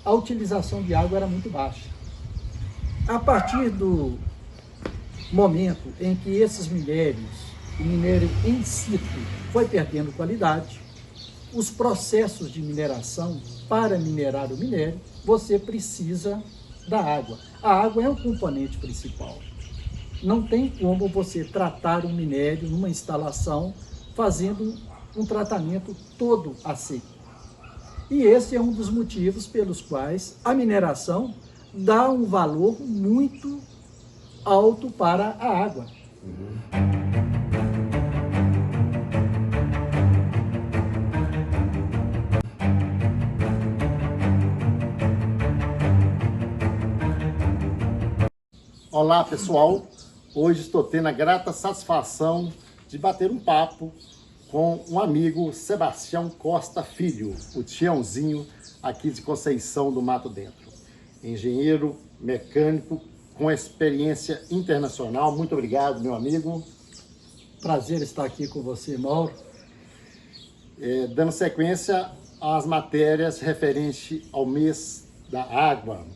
a utilização de água era muito baixa. A partir do momento em que esses minérios, o minério in situ, foi perdendo qualidade, os processos de mineração, para minerar o minério, você precisa da água. A água é um componente principal. Não tem como você tratar um minério numa instalação fazendo um tratamento todo a seco. E esse é um dos motivos pelos quais a mineração dá um valor muito alto para a água. Olá pessoal, hoje estou tendo a grata satisfação de bater um papo com um amigo, Sebastião Costa Filho, o Tiãozinho aqui de Conceição do Mato Dentro. Engenheiro mecânico com experiência internacional. Muito obrigado, meu amigo. Prazer estar aqui com você, Mauro. Dando sequência às matérias referentes ao mês da água,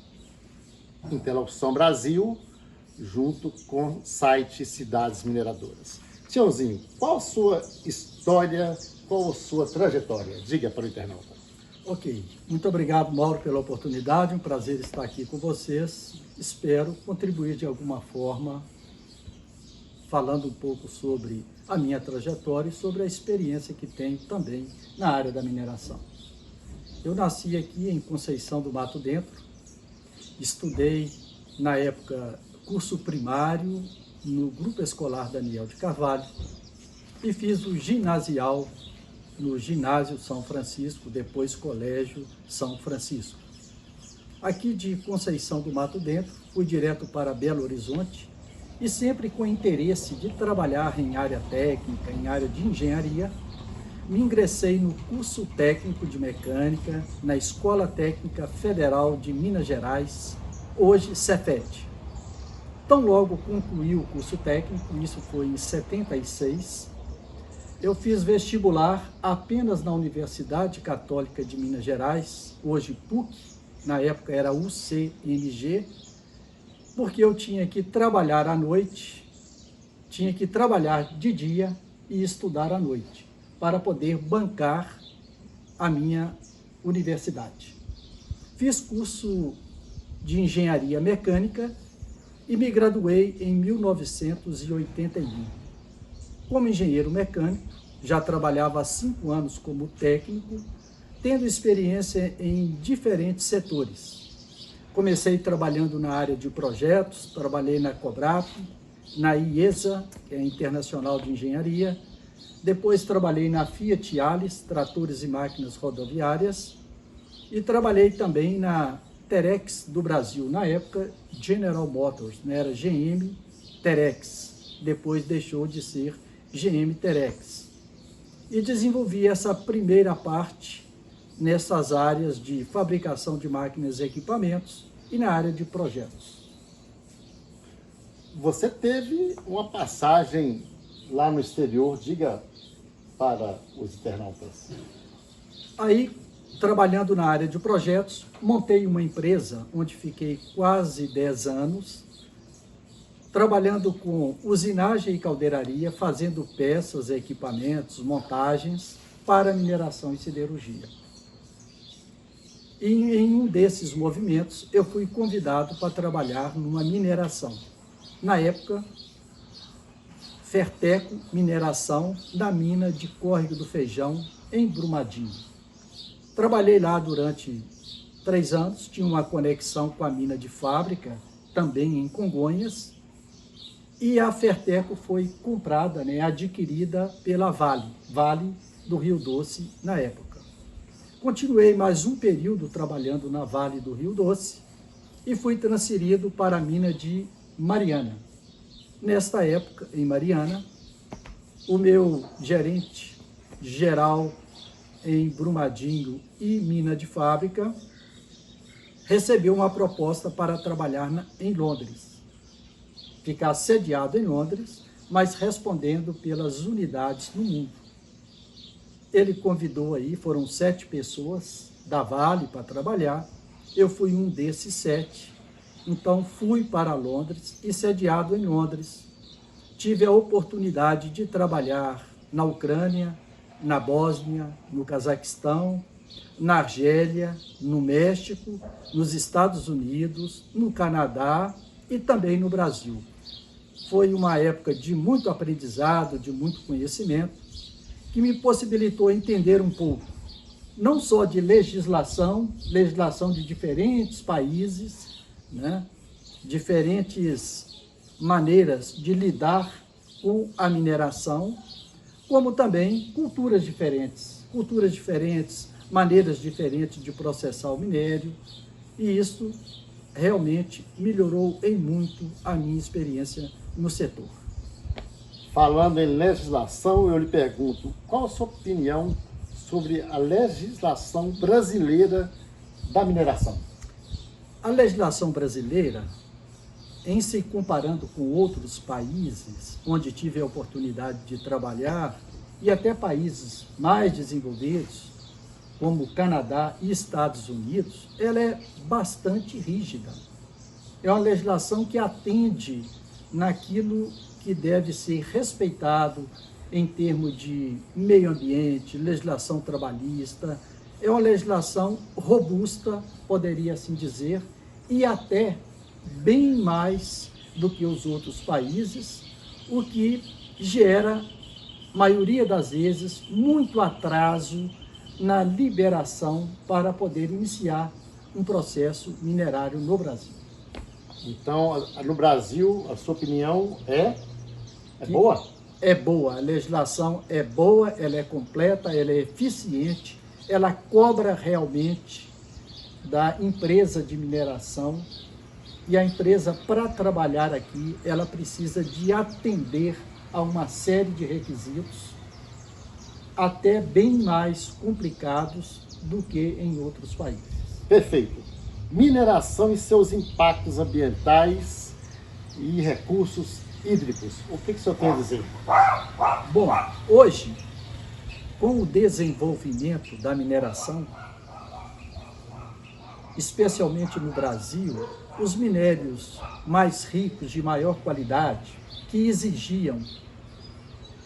Interlocução Brasil, junto com o site Cidades Mineradoras. Tiãozinho, qual a sua história, qual a sua trajetória? Diga para o internauta. Ok, muito obrigado, Mauro, pela oportunidade, um prazer estar aqui com vocês. Espero contribuir de alguma forma, falando um pouco sobre a minha trajetória e sobre a experiência que tenho também na área da mineração. Eu nasci aqui em Conceição do Mato Dentro, estudei na época curso primário no Grupo Escolar Daniel de Carvalho e fiz o ginasial no Ginásio São Francisco, depois Colégio São Francisco. Aqui de Conceição do Mato Dentro, fui direto para Belo Horizonte e sempre com interesse de trabalhar em área técnica, em área de engenharia, me ingressei no curso técnico de mecânica na Escola Técnica Federal de Minas Gerais, hoje Cefet. Tão logo concluí o curso técnico, isso foi em 76, eu fiz vestibular apenas na Universidade Católica de Minas Gerais, hoje PUC, na época era UCMG, porque eu tinha que trabalhar à noite, tinha que trabalhar de dia e estudar à noite, para poder bancar a minha universidade. Fiz curso de engenharia mecânica e me graduei em 1981. Como engenheiro mecânico, já trabalhava há 5 anos como técnico, tendo experiência em diferentes setores. Comecei trabalhando na área de projetos, trabalhei na Cobrap, na IESA, que é a Internacional de Engenharia, depois trabalhei na Fiat Alice, Tratores e Máquinas Rodoviárias, e trabalhei também na Terex do Brasil, na época General Motors, né? Era GM Terex, depois deixou de ser GM Terex. E desenvolvi essa primeira parte nessas áreas de fabricação de máquinas e equipamentos e na área de projetos. Você teve uma passagem lá no exterior, diga para os internautas. Aí, trabalhando na área de projetos, montei uma empresa onde fiquei quase 10 anos, trabalhando com usinagem e caldeiraria, fazendo peças, equipamentos, montagens para mineração e siderurgia. E em um desses movimentos, eu fui convidado para trabalhar numa mineração. Na época, Ferteco Mineração, na mina de Córrego do Feijão, em Brumadinho. Trabalhei lá durante 3 anos, tinha uma conexão com a mina de fábrica, também em Congonhas, e a Ferteco foi comprada, né, adquirida pela Vale do Rio Doce na época. Continuei mais um período trabalhando na Vale do Rio Doce e fui transferido para a mina de Mariana. Nesta época, em Mariana, o meu gerente geral em Brumadinho e mina de fábrica recebeu uma proposta para trabalhar em Londres, ficar sediado em Londres, mas respondendo pelas unidades no mundo. Ele convidou aí, foram 7 pessoas da Vale para trabalhar, eu fui um desses 7. Então, fui para Londres e, sediado em Londres, tive a oportunidade de trabalhar na Ucrânia, na Bósnia, no Cazaquistão, na Argélia, no México, nos Estados Unidos, no Canadá e também no Brasil. Foi uma época de muito aprendizado, de muito conhecimento, que me possibilitou entender um pouco, não só de legislação de diferentes países, né? Diferentes maneiras de lidar com a mineração, como também culturas diferentes, maneiras diferentes de processar o minério, e isso realmente melhorou em muito a minha experiência no setor. Falando em legislação, eu lhe pergunto, qual a sua opinião sobre a legislação brasileira da mineração? A legislação brasileira, em se comparando com outros países, onde tive a oportunidade de trabalhar, e até países mais desenvolvidos, como Canadá e Estados Unidos, ela é bastante rígida. É uma legislação que atende naquilo que deve ser respeitado em termos de meio ambiente, legislação trabalhista. É uma legislação robusta, poderia assim dizer, e até bem mais do que os outros países, o que gera, maioria das vezes, muito atraso na liberação para poder iniciar um processo minerário no Brasil. Então, no Brasil, a sua opinião é boa? É boa, a legislação é boa, ela é completa, ela é eficiente, ela cobra realmente da empresa de mineração, e a empresa, para trabalhar aqui, ela precisa de atender a uma série de requisitos, até bem mais complicados do que em outros países. Perfeito. Mineração e seus impactos ambientais e recursos hídricos. O que o senhor tem a dizer? Bom, hoje, com o desenvolvimento da mineração, especialmente no Brasil, os minérios mais ricos, de maior qualidade, que exigiam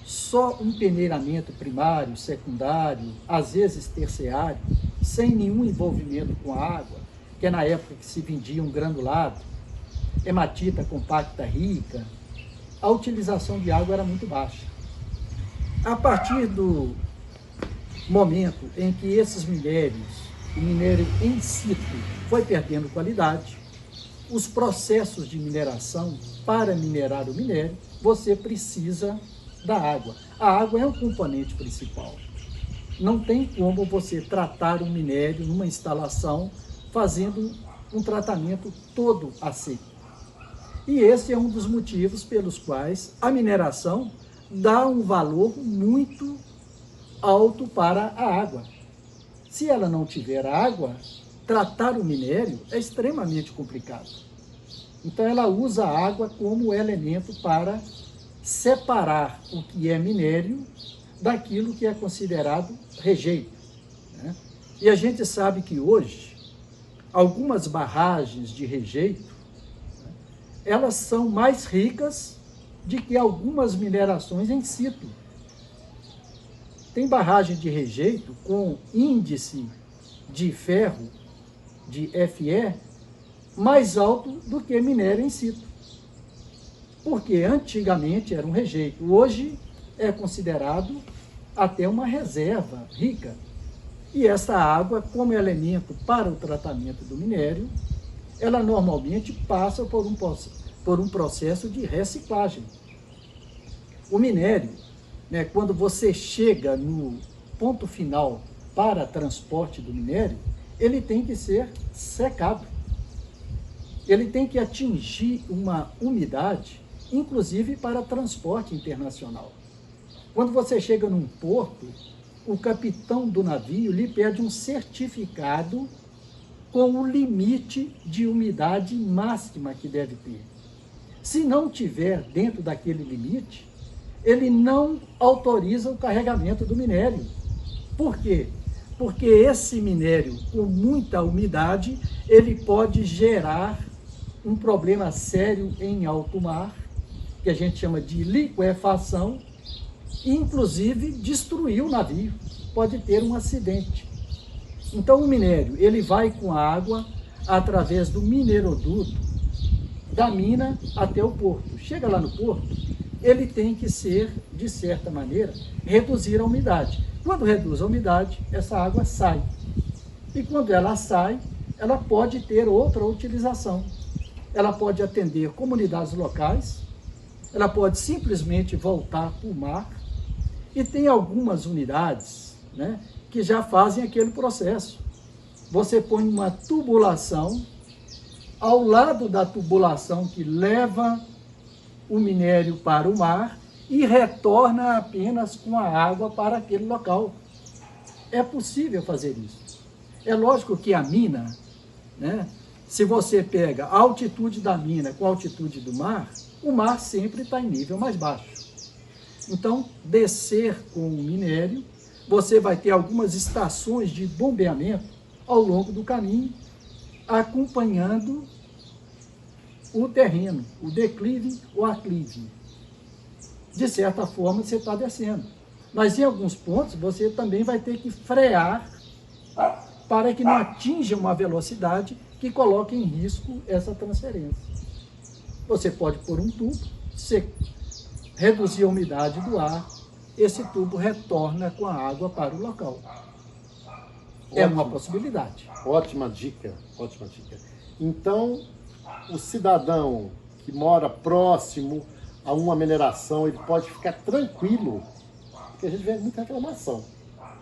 só um peneiramento primário, secundário, às vezes terciário, sem nenhum envolvimento com a água, que é na época que se vendia um granulado, hematita compacta rica, a utilização de água era muito baixa. A partir do momento em que esses minérios, o minério em situ, foi perdendo qualidade, os processos de mineração, para minerar o minério, você precisa da água. A água é um componente principal. Não tem como você tratar um minério numa instalação fazendo um tratamento todo a seco. E esse é um dos motivos pelos quais a mineração dá um valor muito alto para a água. Se ela não tiver água, tratar o minério é extremamente complicado. Então ela usa a água como elemento para separar o que é minério daquilo que é considerado rejeito, né? E a gente sabe que hoje, algumas barragens de rejeito, né, elas são mais ricas do que algumas minerações em situ. Tem barragem de rejeito com índice de ferro, de Fe, mais alto do que minério em situ. Porque antigamente era um rejeito, hoje é considerado até uma reserva rica. E essa água, como elemento para o tratamento do minério, ela normalmente passa por um processo de reciclagem. O minério, né, quando você chega no ponto final para transporte do minério, ele tem que ser secado. Ele tem que atingir uma umidade, inclusive para transporte internacional. Quando você chega num porto, o capitão do navio lhe pede um certificado com o limite de umidade máxima que deve ter. Se não tiver dentro daquele limite, ele não autoriza o carregamento do minério. Por quê? porque esse minério com muita umidade, ele pode gerar um problema sério em alto mar, que a gente chama de liquefação, e inclusive destruir o navio, pode ter um acidente. Então o minério, ele vai com a água através do mineroduto da mina até o porto. Chega lá no porto, ele tem que ser, de certa maneira, reduzir a umidade. Quando reduz a umidade, essa água sai. E quando ela sai, ela pode ter outra utilização. Ela pode atender comunidades locais, ela pode simplesmente voltar para o mar, e tem algumas unidades, né, que já fazem aquele processo. Você põe uma tubulação, ao lado da tubulação que leva o minério para o mar e retorna apenas com a água para aquele local. É possível fazer isso. É lógico que a mina, né, se você pega a altitude da mina com a altitude do mar, o mar sempre está em nível mais baixo. Então, descer com o minério, você vai ter algumas estações de bombeamento ao longo do caminho, acompanhando o terreno, o declive ou aclive. De certa forma, você está descendo. Mas em alguns pontos, você também vai ter que frear para que não atinja uma velocidade que coloque em risco essa transferência. Você pode pôr um tubo, reduzir a umidade do ar, esse tubo retorna com a água para o local. É uma possibilidade. Ótima dica, ótima dica. Então, o cidadão que mora próximo a uma mineração, ele pode ficar tranquilo, porque a gente vê muita reclamação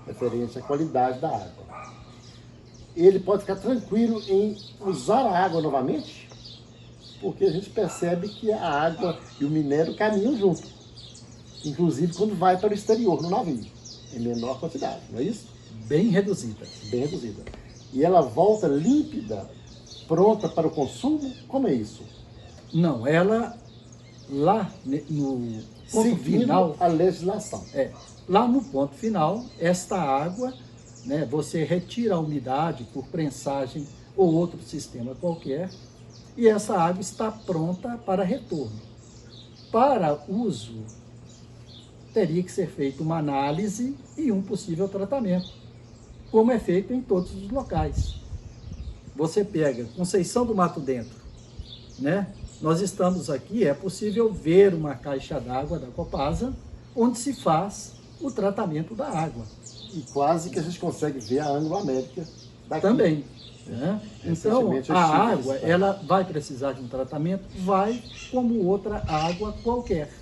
referente à qualidade da água. Ele pode ficar tranquilo em usar a água novamente, porque a gente percebe que a água e o minério caminham junto, inclusive quando vai para o exterior no navio, em menor quantidade, não é isso? Bem reduzida. Bem reduzida. E ela volta límpida, pronta para o consumo? Como é isso? Não, ela lá no ponto Seguindo final, a legislação. lá no ponto final, esta água, né, você retira a umidade por prensagem ou outro sistema qualquer, e essa água está pronta para retorno. Para uso, teria que ser feita uma análise e um possível tratamento, como é feito em todos os locais. Você pega Conceição do Mato Dentro, né? Nós estamos aqui, é possível ver uma caixa d'água da Copasa, onde se faz o tratamento da água. E quase que a gente consegue ver a Anglo-América daqui. Também. Né? Então, Recentemente eu a estive água, visitando. ela vai precisar de um tratamento? Vai, como outra água qualquer.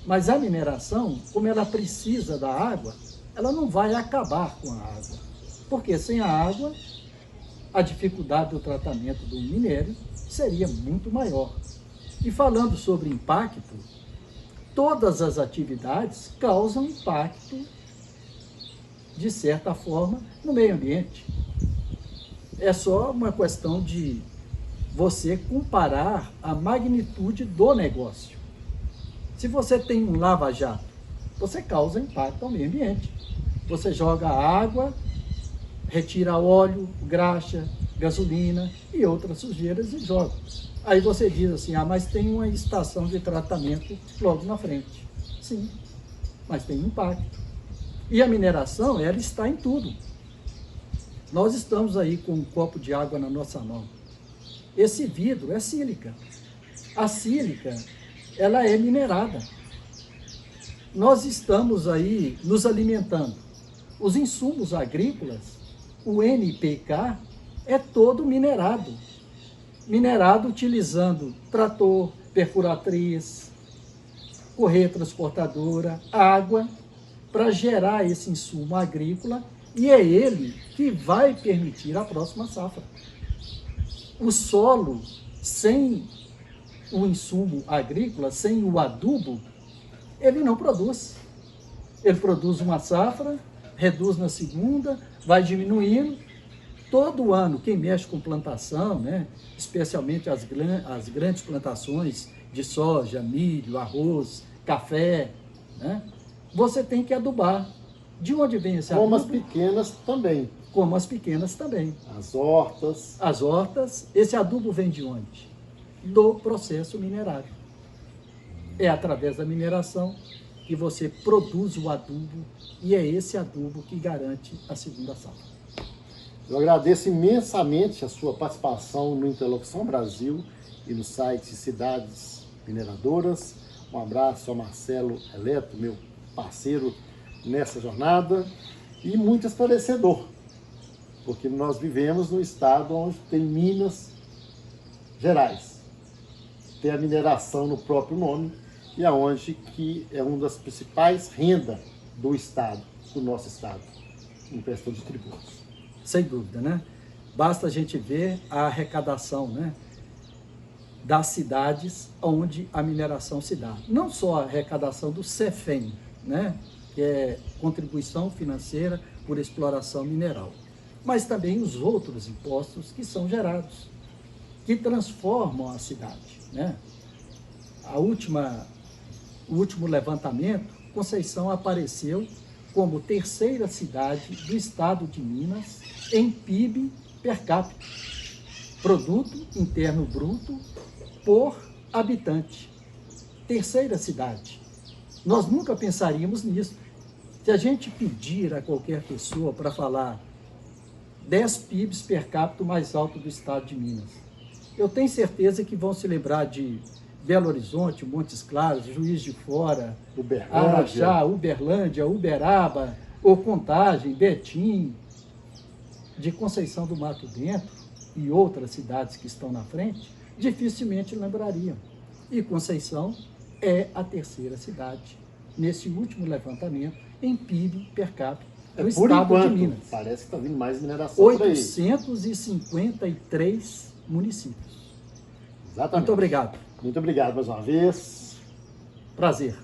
Mas a mineração, como ela precisa da água, ela não vai acabar com a água. Porque sem a água, a dificuldade do tratamento do minério seria muito maior. E falando sobre impacto, todas as atividades causam impacto, de certa forma, no meio ambiente. É só uma questão de você comparar a magnitude do negócio. Se você tem um lava-jato, você causa impacto ao meio ambiente. Você joga água, retira óleo, graxa, gasolina e outras sujeiras e joga. Aí você diz assim, mas tem uma estação de tratamento logo na frente. Sim, mas tem impacto. E a mineração, ela está em tudo. Nós estamos aí com um copo de água na nossa mão. Esse vidro é sílica. A sílica, ela é minerada. Nós estamos aí nos alimentando. Os insumos agrícolas, o NPK, é todo minerado. Minerado utilizando trator, perfuratriz, correia transportadora, água, para gerar esse insumo agrícola, e é ele que vai permitir a próxima safra. O solo, sem o insumo agrícola, sem o adubo, ele não produz. Ele produz uma safra, reduz na segunda, vai diminuindo. Todo ano, quem mexe com plantação, né, especialmente as grandes plantações de soja, milho, arroz, café, né, você tem que adubar. De onde vem esse Como adubo? as pequenas também. Como as pequenas também. As hortas. As hortas, esse adubo vem de onde? Do processo minerário. É através da mineração que você produz o adubo e é esse adubo que garante a segunda safra. Eu agradeço imensamente a sua participação no Interlocução Brasil e no site Cidades Mineradoras. Um abraço ao Marcelo Eleto, meu parceiro nessa jornada, e muito esclarecedor, porque nós vivemos num estado onde tem Minas Gerais, tem a mineração no próprio nome, e aonde que é uma das principais rendas do estado, do nosso estado, em questão de tributos. Sem dúvida, né? Basta a gente ver a arrecadação, né, das cidades onde a mineração se dá. Não só a arrecadação do CEFEM, né, que é contribuição financeira por exploração mineral, mas também os outros impostos que são gerados, que transformam a cidade, né? O último levantamento, Conceição apareceu como terceira cidade do estado de Minas em PIB per capita, Produto Interno Bruto por habitante. Terceira cidade. Nós nunca pensaríamos nisso. Se a gente pedir a qualquer pessoa para falar 10 PIBs per capita mais alto do estado de Minas, eu tenho certeza que vão se lembrar de Belo Horizonte, Montes Claros, Juiz de Fora, Araxá, Uberlândia, Uberaba, ou Contagem, Betim, de Conceição do Mato Dentro e outras cidades que estão na frente, dificilmente lembrariam. E Conceição é a terceira cidade, nesse último levantamento, em PIB per capita do estado de Minas. Parece que está vindo mais mineração 853 municípios. Exatamente. Muito obrigado. Muito obrigado mais uma vez. Prazer.